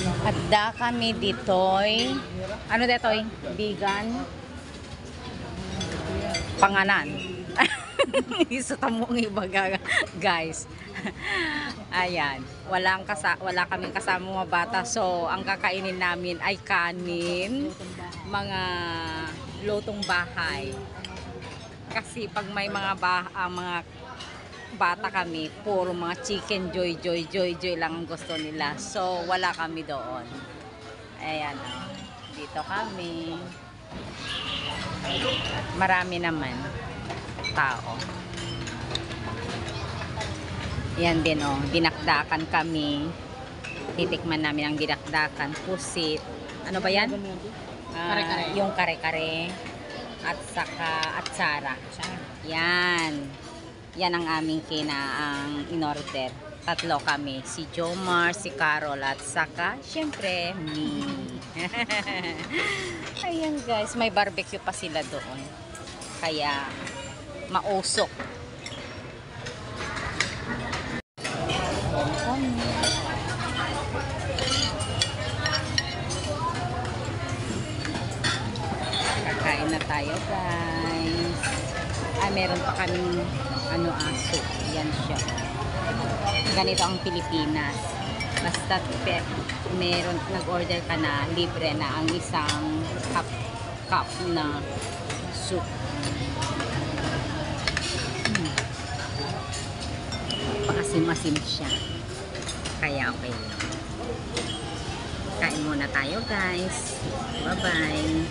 Adda kami ditoy. Ano ditoy? Vegan. Panganan. Isa tamong iba guys. Ayan. Wala kaming kasama mga bata. So, ang kakainin namin ay kanin. Mga lutong bahay. Kasi pag may mga bata kami, puro mga chicken joy lang ang gusto nila. So, wala kami doon. Ayan. Dito kami. Marami naman tao. Yan din dinakdakan kami. Titikman namin ang dinakdakan, pusit. Ano ba yan? Kare-kare. Yung kare-kare at saka atsara. Yan. Yan ang aming ang in-order. Tatlo kami. Si Jomar, si Carol, at saka, syempre, me. Ayan guys, may barbecue pa sila doon. Kaya, mausok. Kakain na tayo guys. Meron pa kaming aso. Yan siya. Ganito ang Pilipinas. Basta meron nag-order ka na, libre na ang isang cup na soup. Pakasim-asim siya. Kaya okay lang. Kain muna tayo guys. Bye-bye.